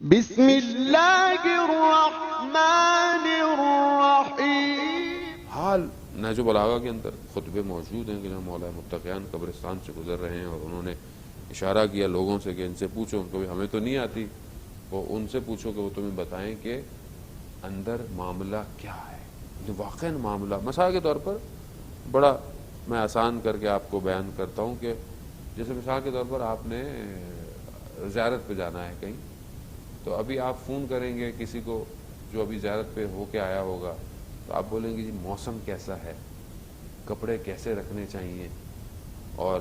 بسم اللہ الرحمن الرحیم۔ حال نہج البلاغہ کے اندر خطبے موجود ہیں کہ جہاں مولا متقیان قبرستان سے گزر رہے ہیں اور انہوں نے اشارہ کیا لوگوں سے کہ ان سے پوچھو، ان کو بھی ہمیں تو نہیں آتی، وہ ان سے پوچھو کہ وہ تمہیں بتائیں کہ اندر معاملہ کیا ہے، جو واقعاً معاملہ مثال کے طور پر بڑا میں آسان کر کے آپ کو بیان کرتا ہوں کہ جیسے مثال کے طور پر آپ نے زیارت پہ جانا ہے کہیں، تو ابھی آپ فون کریں گے کسی کو جو ابھی زیارت پہ ہو کے آیا ہوگا، تو آپ بولیں گے جی موسم کیسا ہے، کپڑے کیسے رکھنے چاہیے، اور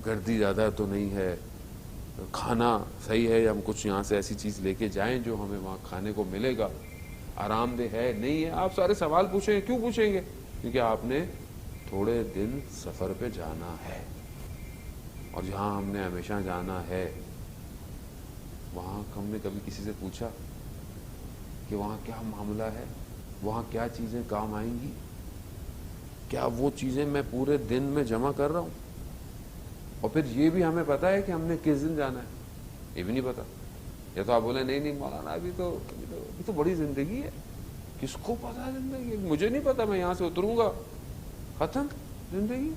گردی زیادہ تو نہیں ہے، کھانا صحیح ہے یا ہم کچھ یہاں سے ایسی چیز لے کے جائیں جو ہمیں وہاں کھانے کو ملے گا، آرام دہ ہے نہیں ہے، آپ سارے سوال پوچھیں گے۔ کیوں پوچھیں گے؟ کیونکہ آپ نے تھوڑے دن سفر پہ جانا ہے، اور جہاں ہم نے ہمیشہ جانا ہے وہاں ہم نے کبھی کسی سے پوچھا کہ وہاں کیا معاملہ ہے، وہاں کیا چیزیں کام آئیں گی، کیا وہ چیزیں میں پورے دن میں جمع کر رہا ہوں، اور پھر یہ بھی ہمیں پتا ہے کہ ہم نے کس دن جانا ہے، یہ بھی نہیں پتا۔ یا تو آپ بولیں نہیں مولانا ابھی تو بڑی زندگی ہے، کس کو پتا زندگی ہے، مجھے نہیں پتا، میں یہاں سے اتروں گا ختم زندگی،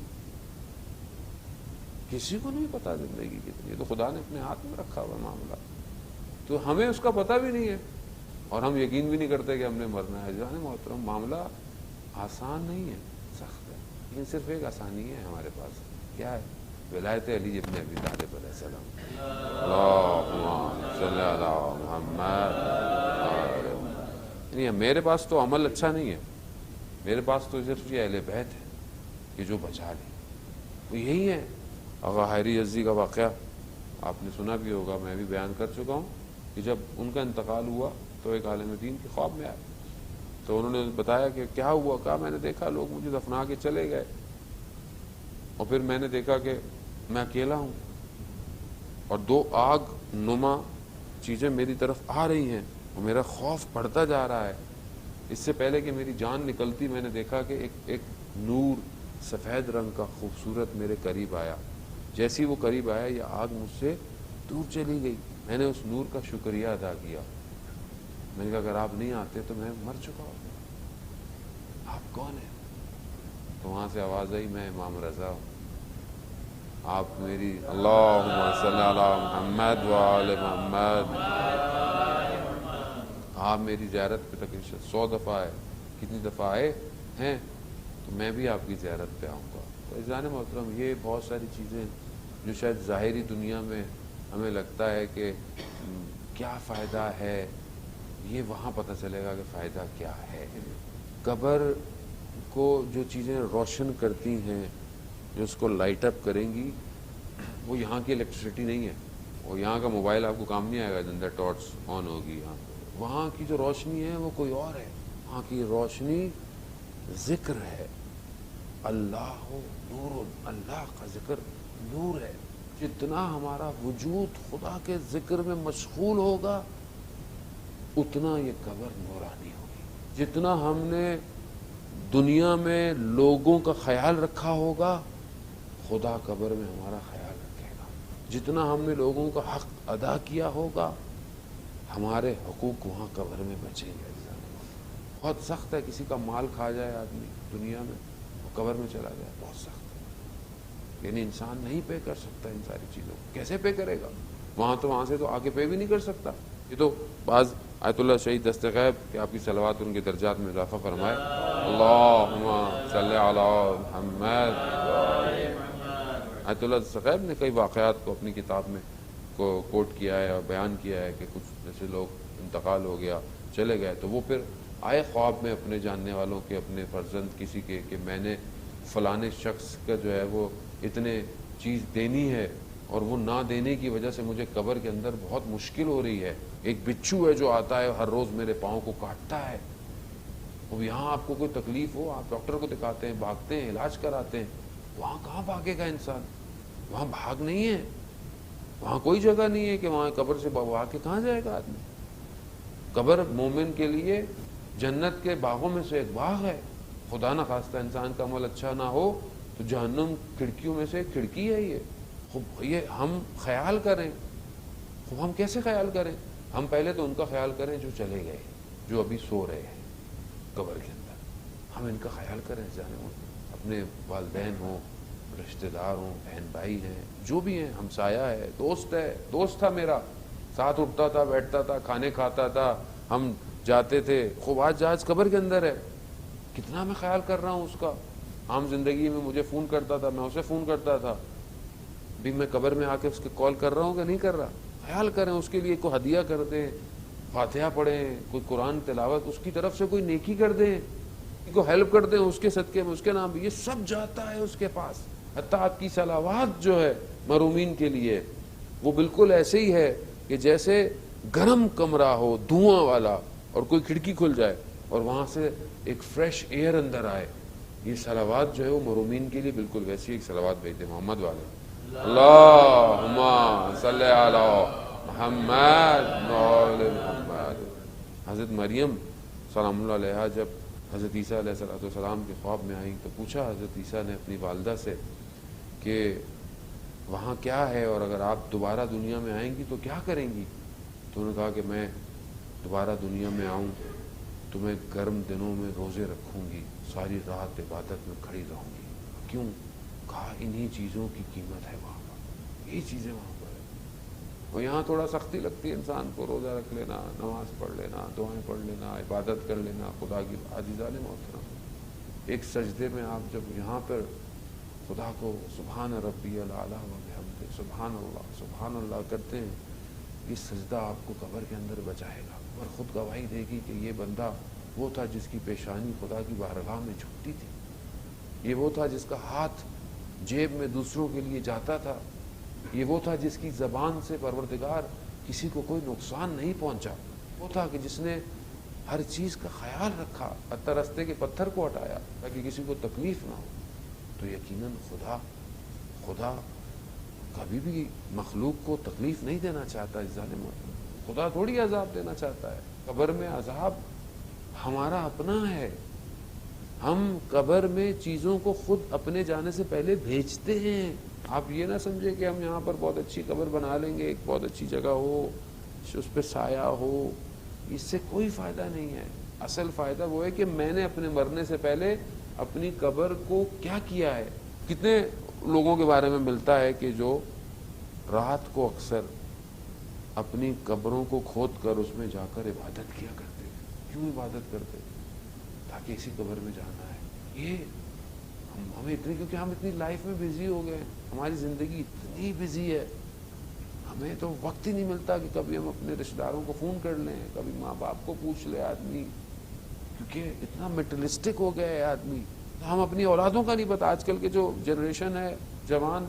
کسی کو نہیں پتا زندگی کتنی ہے، تو خدا نے اپنے ہاتھ میں رکھا ہوا معاملہ، تو ہمیں اس کا پتہ بھی نہیں ہے، اور ہم یقین بھی نہیں کرتے کہ ہم نے مرنا ہے۔ جانے محترم معاملہ آسان نہیں ہے، سخت ہے، لیکن صرف ایک آسانی ہے ہمارے پاس، کیا ہے؟ ولایت علی ابن ابی طالب علیہ السلام۔ اللہم صلی علی محمد۔ نہیں، میرے پاس تو عمل اچھا نہیں ہے، میرے پاس تو صرف یہ اہل بیت ہے کہ جو بچا لیں، وہ یہی ہے۔ آغا حیری یزدی کا واقعہ آپ نے سنا بھی ہوگا، میں بھی بیان کر چکا ہوں کہ جب ان کا انتقال ہوا تو ایک عالم دین کے خواب میں آئے، تو انہوں نے بتایا کہ کیا ہوا، کہا میں نے دیکھا لوگ مجھے دفنا کے چلے گئے، اور پھر میں نے دیکھا کہ میں اکیلا ہوں، اور دو آگ نما چیزیں میری طرف آ رہی ہیں، اور میرا خوف بڑھتا جا رہا ہے۔ اس سے پہلے کہ میری جان نکلتی میں نے دیکھا کہ ایک نور سفید رنگ کا خوبصورت میرے قریب آیا، جیسی وہ قریب آیا یہ آگ مجھ سے دور چلی گئی، میں نے اس نور کا شکریہ ادا کیا، میں نے کہا اگر آپ نہیں آتے تو میں مر چکا ہوتا، آپ کون ہیں؟ تو وہاں سے آواز آئی میں امام رضا ہوں، آپ میری اللہم صلی علی محمد وآل محمد، آپ میری زیارت پہ تقریباً 100 دفعہ آئے، کتنی دفعہ آئے ہیں، تو میں بھی آپ کی زیارت پہ آؤں گا۔ تو عزیزان محترم، یہ بہت ساری چیزیں جو شاید ظاہری دنیا میں ہمیں لگتا ہے کہ کیا فائدہ ہے، یہ وہاں پتہ چلے گا کہ فائدہ کیا ہے۔ قبر کو جو چیزیں روشن کرتی ہیں، جو اس کو لائٹ اپ کریں گی، وہ یہاں کی الیکٹریسٹی نہیں ہے، اور یہاں کا موبائل آپ کو کام نہیں آئے گا جن اندر ٹارچ آن ہوگی، یہاں وہاں کی جو روشنی ہے وہ کوئی اور ہے، وہاں کی روشنی ذکر ہے، اللہ نور، اللہ کا ذکر نور ہے، جتنا ہمارا وجود خدا کے ذکر میں مشغول ہوگا اتنا یہ قبر نورانی ہوگی، جتنا ہم نے دنیا میں لوگوں کا خیال رکھا ہوگا خدا قبر میں ہمارا خیال رکھے گا، جتنا ہم نے لوگوں کا حق ادا کیا ہوگا ہمارے حقوق وہاں قبر میں بچیں گے۔ بہت سخت ہے کسی کا مال کھا جائے آدمی دنیا میں، وہ قبر میں چلا جائے، بہت سخت ہے، یعنی انسان نہیں پے کر سکتا ان ساری چیزوں کو، کیسے پے کرے گا؟ وہاں سے تو آگے پے بھی نہیں کر سکتا۔ یہ تو بعض آیت اللہ شہید دست غیب کہ آپ کی صلوات ان کے درجات میں اضافہ فرمائے، اللہم صلی علی محمد۔ آیت اللہ دست غیب نے کئی واقعات کو اپنی کتاب میں کوٹ کیا ہے اور بیان کیا ہے کہ کچھ جیسے لوگ انتقال ہو گیا چلے گئے، تو وہ پھر آئے خواب میں اپنے جاننے والوں کے، اپنے فرزند کسی کے، کہ میں نے فلانے شخص کا جو ہے وہ اتنے چیز دینی ہے، اور وہ نہ دینے کی وجہ سے مجھے قبر کے اندر بہت مشکل ہو رہی ہے، ایک بچھو ہے جو آتا ہے ہر روز میرے پاؤں کو کاٹتا ہے، اب یہاں آپ کو کوئی تکلیف ہو آپ ڈاکٹر کو دکھاتے ہیں، بھاگتے ہیں، علاج کراتے ہیں، وہاں کہاں بھاگے گا انسان، وہاں بھاگ نہیں ہے، وہاں کوئی جگہ نہیں ہے کہ وہاں قبر سے بھاگ کے کہاں جائے گا آدمی۔ قبر مومن کے لیے جنت کے باغوں میں سے ایک باغ ہے، خدا نہ خواستہ انسان کا عمل اچھا نہ ہو تو جہنم کھڑکیوں میں سے کھڑکی ہے، یہ خوب یہ ہم خیال کریں، خوب ہم کیسے خیال کریں ہم پہلے تو ان کا خیال کریں جو چلے گئے، جو ابھی سو رہے ہیں قبر کے اندر، ہم ان کا خیال کریں جانے، اپنے والدین ہوں، رشتہ دار ہوں، بہن بھائی ہیں، جو بھی ہیں، ہمسایہ ہے، دوست تھا میرا، ساتھ اٹھتا تھا، بیٹھتا تھا، کھانے کھاتا تھا، ہم جاتے تھے، خوب آج قبر کے اندر ہے، کتنا میں خیال کر رہا ہوں اس کا. عام زندگی میں مجھے فون کرتا تھا، میں اسے فون کرتا تھا، بھی میں قبر میں آ کے اس کے کال کر رہا ہوں کہ نہیں کر رہا. خیال کریں، اس کے لیے کوئی ہدیہ کر دیں، فاتحہ پڑھیں، کوئی قرآن تلاوت، اس کی طرف سے کوئی نیکی کر دیں، کو ہیلپ کر دیں، اس کے صدقے میں، اس کے نام، یہ سب جاتا ہے اس کے پاس. حتیٰ آپ کی صلوات جو ہے محرومین کے لیے، وہ بالکل ایسے ہی ہے کہ جیسے گرم کمرہ ہو دھواں والا اور کوئی کھڑکی کھل جائے اور وہاں سے ایک فریش ایئر اندر آئے. یہ صلوات جو ہے وہ محرومین کے لیے بالکل ویسی ایک صلوات بھیجتے محمد والے. اللہم صلی علی محمد وعلی محمد. حضرت مریم سلام اللہ علیہا جب حضرت عیسیٰ علیہ السلام کے خواب میں آئیں تو پوچھا حضرت عیسیٰ نے اپنی والدہ سے کہ وہاں کیا ہے، اور اگر آپ دوبارہ دنیا میں آئیں گی تو کیا کریں گی؟ تو انہوں نے کہا کہ میں دوبارہ دنیا میں آؤں تو میں گرم دنوں میں روزے رکھوں گی، ساری رات عبادت میں کھڑی رہوں گی. کیوں؟ کہا انہی چیزوں کی قیمت ہے وہاں پر، یہی چیزیں وہاں پر ہے. اور یہاں تھوڑا سختی لگتی ہے انسان کو، روزہ رکھ لینا، نماز پڑھ لینا، دعائیں پڑھ لینا، عبادت کر لینا خدا کی. عزیزان محترم، ایک سجدے میں آپ جب یہاں پر خدا کو سبحان ربی الاعلیٰ و بحمدہ سبحان اللہ کرتے ہیں، یہ سجدہ آپ کو قبر کے اندر بچائے گا اور خود گواہی دے گی کہ یہ بندہ وہ تھا جس کی پیشانی خدا کی بارگاہ میں جھکتی تھی، یہ وہ تھا جس کا ہاتھ جیب میں دوسروں کے لیے جاتا تھا، یہ وہ تھا جس کی زبان سے پروردگار کسی کو کوئی نقصان نہیں پہنچا، وہ تھا کہ جس نے ہر چیز کا خیال رکھا، حتیٰ رستے کے پتھر کو ہٹایا تاکہ کسی کو تکلیف نہ ہو. تو یقیناً خدا کبھی بھی مخلوق کو تکلیف نہیں دینا چاہتا. ظالم خدا تھوڑی عذاب دینا چاہتا ہے. قبر میں عذاب ہمارا اپنا ہے، ہم قبر میں چیزوں کو خود اپنے جانے سے پہلے بھیجتے ہیں. آپ یہ نہ سمجھیں کہ ہم یہاں پر بہت اچھی قبر بنا لیں گے، ایک بہت اچھی جگہ ہو، اس پہ سایہ ہو، اس سے کوئی فائدہ نہیں ہے. اصل فائدہ وہ ہے کہ میں نے اپنے مرنے سے پہلے اپنی قبر کو کیا کیا ہے. کتنے لوگوں کے بارے میں ملتا ہے کہ جو رات کو اکثر اپنی قبروں کو کھود کر اس میں جا کر عبادت کیا کرتے ہیں. کیوں عبادت کرتے؟ تاکہ اسی قبر میں جانا ہے. یہ ہمیں اتنی، کیونکہ ہم اتنی لائف میں بزی ہو گئے، ہماری زندگی اتنی بزی ہے، ہمیں تو وقت ہی نہیں ملتا کہ کبھی ہم اپنے رشتہ داروں کو فون کر لیں، کبھی ماں باپ کو پوچھ لے آدمی، کیونکہ اتنا میٹرلسٹک ہو گیا ہے آدمی. ہم اپنی اولادوں کا نہیں پتا، آج کل کے جو جنریشن ہے جوان،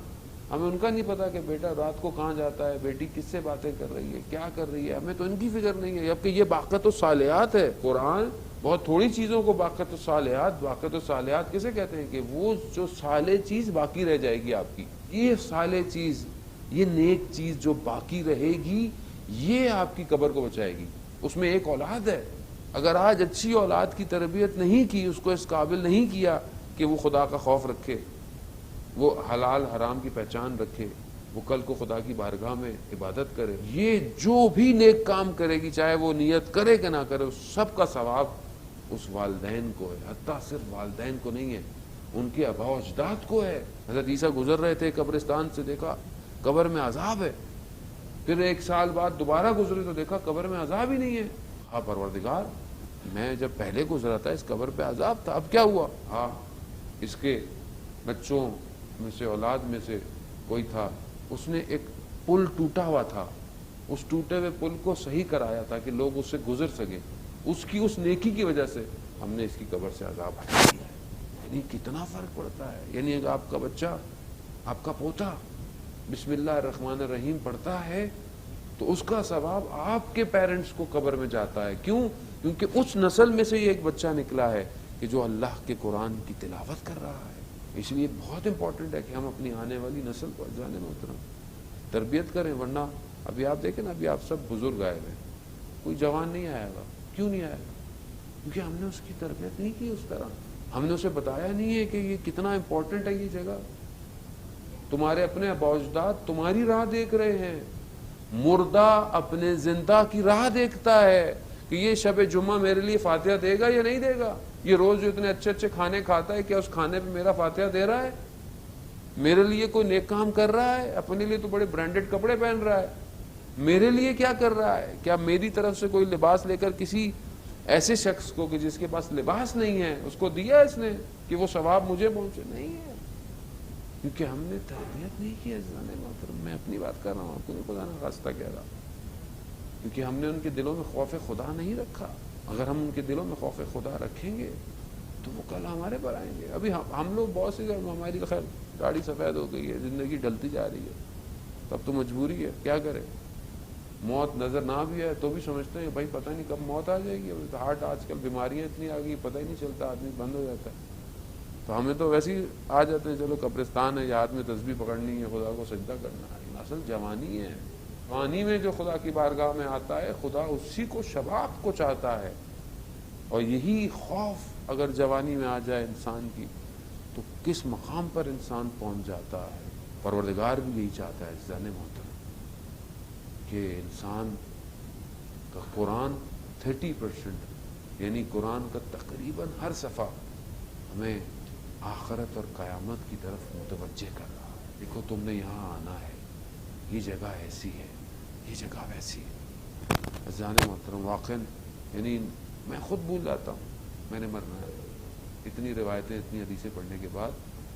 ہمیں ان کا نہیں پتا کہ بیٹا رات کو کہاں جاتا ہے، بیٹی کس سے باتیں کر رہی ہے، کیا کر رہی ہے، ہمیں تو ان کی فکر نہیں ہے. جبکہ یہ باقیت الصالحات ہے. قرآن بہت تھوڑی چیزوں کو باقیت الصالحات کسے کہتے ہیں؟ کہ وہ جو صالح چیز باقی رہ جائے گی آپ کی، یہ صالح چیز، یہ نیک چیز جو باقی رہے گی، یہ آپ کی قبر کو بچائے گی. اس میں ایک اولاد ہے. اگر آج اچھی اولاد کی تربیت نہیں کی، اس کو اس قابل نہیں کیا کہ وہ خدا کا خوف رکھے، وہ حلال حرام کی پہچان رکھے، وہ کل کو خدا کی بارگاہ میں عبادت کرے، یہ جو بھی نیک کام کرے گی، چاہے وہ نیت کرے کہ نہ کرے، اس سب کا ثواب اس والدین کو ہے. حتیٰ صرف والدین کو نہیں ہے، ان کے آباء و اجداد کو ہے. حضرت عیسیٰ گزر رہے تھے قبرستان سے، دیکھا قبر میں عذاب ہے. پھر 1 سال بعد دوبارہ گزرے تو دیکھا قبر میں عذاب ہی نہیں ہے. ہاں پروردگار، میں جب پہلے گزرا تھا اس قبر پہ عذاب تھا، اب کیا ہوا؟ ہاں، اس کے بچوں میں سے، اولاد میں سے کوئی تھا، اس نے ایک پل ٹوٹا ہوا تھا، اس ٹوٹے ہوئے پل کو صحیح کرایا تھا کہ لوگ اس سے گزر سکیں. اس کی اس نیکی کی وجہ سے ہم نے اس کی قبر سے عذاب ہٹا دیا ہے. یعنی کتنا فرق پڑتا ہے. یعنی اگر آپ کا بچہ، آپ کا پوتا بسم اللہ الرحمن الرحیم پڑھتا ہے تو اس کا ثواب آپ کے پیرنٹس کو قبر میں جاتا ہے. کیوں؟ کیونکہ اس نسل میں سے یہ ایک بچہ نکلا ہے کہ جو اللہ کے قرآن کی تلاوت کر رہا ہے. اس لیے بہت امپورٹنٹ ہے کہ ہم اپنی آنے والی نسل کو جانے محترم تربیت کریں. ورنہ ابھی آپ دیکھیں نا، ابھی آپ سب بزرگ آئے ہوئے، کوئی جوان نہیں آیا گا. کیوں نہیں آئے گا؟ کیونکہ ہم نے اس کی تربیت نہیں کی اس طرح. ہم نے اسے بتایا نہیں ہے کہ یہ کتنا امپورٹنٹ ہے. یہ جگہ تمہارے اپنے آباء و اجداد تمہاری راہ دیکھ رہے ہیں، مردہ اپنے زندہ کی راہ دیکھتا ہے کہ یہ شب جمعہ میرے لیے فاتحہ دے گا یا نہیں دے گا، یہ روز جو اتنے اچھے اچھے کھانے کھاتا ہے کیا اس کھانے پہ میرا فاتحہ دے رہا ہے، میرے لیے کوئی نیک کام کر رہا ہے، اپنے لیے تو بڑے برانڈڈ کپڑے پہن رہا ہے، میرے لیے کیا کر رہا ہے، کیا میری طرف سے کوئی لباس لے کر کسی ایسے شخص کو کہ جس کے پاس لباس نہیں ہے اس کو دیا اس نے کہ وہ ثواب مجھے پہنچے، نہیں ہے، کیونکہ ہم نے تربیت نہیں کی عزیزان محترم، میں اپنی بات کر رہا ہوں، آپ کو خدا نہ خواستہ کہہ رہا، کیونکہ ہم نے ان کے دلوں میں خوف خدا نہیں رکھا، اگر ہم ان کے دلوں میں خوف خدا رکھیں گے تو وہ کل ہمارے پر آئیں گے۔ ابھی ہم لوگ بہت سی ہماری خیر داڑھی سفید ہو گئی ہے، زندگی ڈلتی جا رہی ہے، تب تو مجبوری ہے، کیا کرے، موت نظر نہ بھی ہے تو بھی سمجھتے ہیں بھائی پتہ نہیں کب موت آ جائے گی، ہارٹ آج کل بیماریاں اتنی آ گئی پتہ ہی نہیں چلتا، آدمی بند ہو جاتا ہے، تو ہمیں تو ویسے ہی آ جاتے ہیں چلو قبرستان ہے، ہاتھ میں تسبیح پکڑنی ہے، خدا کو سجدہ کرنا ہے، اصل جوانی ہے، جوانی میں جو خدا کی بارگاہ میں آتا ہے خدا اسی کو شباب کو چاہتا ہے، اور یہی خوف اگر جوانی میں آ جائے انسان کی تو کس مقام پر انسان پہنچ جاتا ہے۔ پروردگار بھی یہی چاہتا ہے عزیزان محترم کہ انسان کا قرآن 30% یعنی قرآن کا تقریباً ہر صفحہ ہمیں آخرت اور قیامت کی طرف متوجہ کر رہا ہے، دیکھو تم نے یہاں آنا ہے، یہ جگہ ایسی ہے، یہ جگہ ویسی ہے۔ عزیزان محترم واقعاً یعنی میں خود بھول جاتا ہوں میں نے مرنا ہے، اتنی روایتیں اتنی حدیثیں پڑھنے کے بعد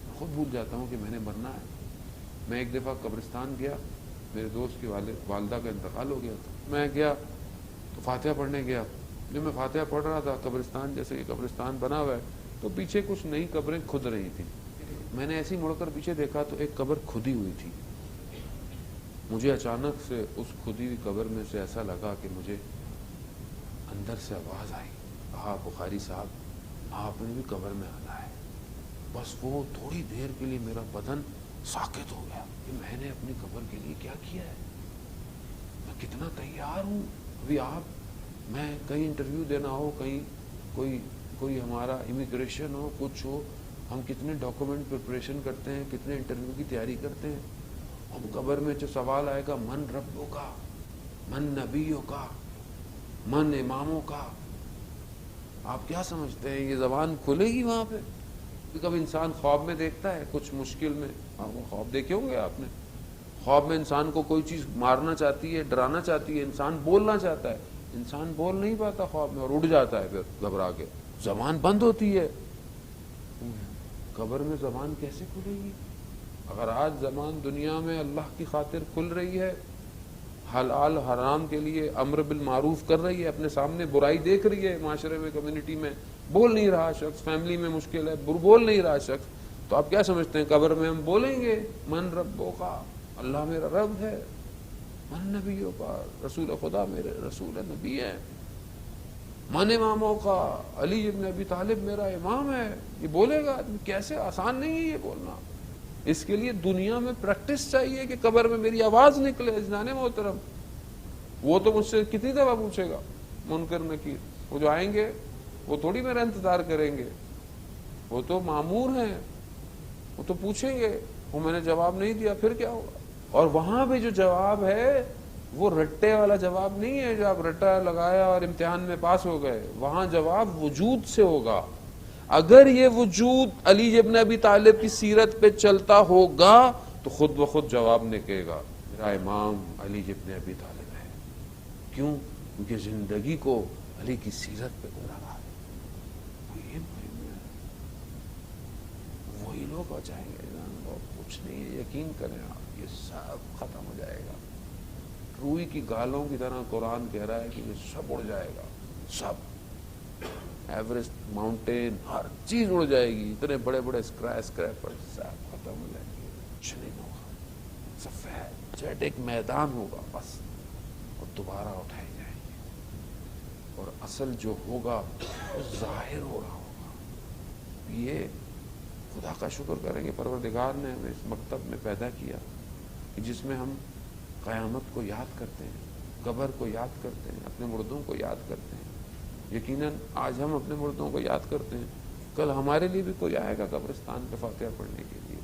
میں خود بھول جاتا ہوں کہ میں نے مرنا ہے۔ میں ایک دفعہ قبرستان گیا، میرے دوست کی والدہ کا انتقال ہو گیا تھا، میں گیا تو فاتحہ پڑھنے گیا، جب میں فاتحہ پڑھ رہا تھا قبرستان جیسے کہ قبرستان بنا ہوا ہے تو پیچھے کچھ نئی قبریں کھد رہی تھیں، میں نے ایسی مڑ کر پیچھے دیکھا تو ایک قبر کھدی ہوئی تھی، مجھے اچانک سے اس کھدی ہوئی قبر میں سے ایسا لگا کہ مجھے اندر سے آواز آئی، کہا بخاری صاحب آپ نے بھی قبر میں آنا ہے۔ بس وہ تھوڑی دیر کے لیے میرا بدن ساکت ہو گیا کہ میں نے اپنی قبر کے لیے کیا کیا ہے، میں کتنا تیار ہوں، ابھی آپ میں کہیں انٹرویو دینا ہو، کہیں کوئی ہمارا امیگریشن ہو، کچھ ہو، ہم کتنے ڈاکومنٹ پریپریشن کرتے ہیں، کتنے انٹرویو کی تیاری کرتے ہیں، اب قبر میں جو سوال آئے گا من ربوں کا، من نبیوں کا، من اماموں کا، آپ کیا سمجھتے ہیں یہ زبان کھلے گی وہاں پہ؟ کبھی انسان خواب میں دیکھتا ہے کچھ مشکل میں، وہ خواب دیکھے ہوں گے آپ نے، خواب میں انسان کو کوئی چیز مارنا چاہتی ہے، ڈرانا چاہتی ہے، انسان بولنا چاہتا ہے، انسان بول نہیں پاتا خواب میں اور اڑ جاتا ہے، پھر گھبرا کے زبان بند ہوتی ہے۔ قبر میں زبان کیسے کھلے گی؟ اگر آج زبان دنیا میں اللہ کی خاطر کھل رہی ہے، حلال حرام کے لیے امر بالمعروف کر رہی ہے، اپنے سامنے برائی دیکھ رہی ہے، معاشرے میں کمیونٹی میں بول نہیں رہا شخص، فیملی میں مشکل ہے بول نہیں رہا شخص، تو آپ کیا سمجھتے ہیں قبر میں ہم بولیں گے من ربوں کا، اللہ میرا رب ہے، من نبیوں کا، رسول خدا میرے رسول نبی ہے، من اماموں کا، علی ابن ابی طالب میرا امام ہے، یہ بولے گا آدمی؟ کیسے، آسان نہیں ہے یہ بولنا، اس کے لیے دنیا میں پریکٹس چاہیے کہ قبر میں میری آواز نکلے۔ عزیزان محترم وہ تو مجھ سے کتنی دفعہ پوچھے گا منکر نکیر، وہ جو آئیں گے وہ تھوڑی میرا انتظار کریں گے، وہ تو مامور ہیں، وہ تو پوچھیں گے، وہ میں نے جواب نہیں دیا پھر کیا ہوگا؟ اور وہاں بھی جو جواب ہے وہ رٹے والا جواب نہیں ہے جو آپ رٹا لگایا اور امتحان میں پاس ہو گئے، وہاں جواب وجود سے ہوگا۔ اگر یہ وجود علی ابن ابی طالب کی سیرت پہ چلتا ہوگا تو خود بخود جواب نکلے گا، میرا امام علی ابن ابی طالب ہے۔ کیوں؟ کیونکہ زندگی کو علی کی سیرت پہ گزارا ہے۔ وہی لوگ بچائیں گے، کچھ نہیں ہے، یقین کریں آپ، یہ سب ختم ہو جائے گا، روئی کی گالوں کی طرح قرآن کہہ رہا ہے کہ یہ سب اڑ جائے گا، سب، ایوریسٹ ماؤنٹین ہر چیز اڑ جائے گی، اتنے بڑے بڑے اسکریپر سب ختم ہو جائیں گے، کچھ نہیں ہوگا، سفید چیٹک میدان ہوگا بس، اور دوبارہ اٹھائے جائیں گے، اور اصل جو ہوگا وہ ظاہر ہو رہا ہوگا۔ یہ خدا کا شکر کریں گے، پروردگار نے ہمیں اس مکتب میں پیدا کیا کہ جس میں ہم قیامت کو یاد کرتے ہیں، قبر کو یاد کرتے ہیں، اپنے مردوں کو یاد کرتے ہیں۔ یقیناً آج ہم اپنے مردوں کو یاد کرتے ہیں، کل ہمارے لیے بھی کوئی آئے گا قبرستان پہ فاتحہ پڑھنے کے لیے،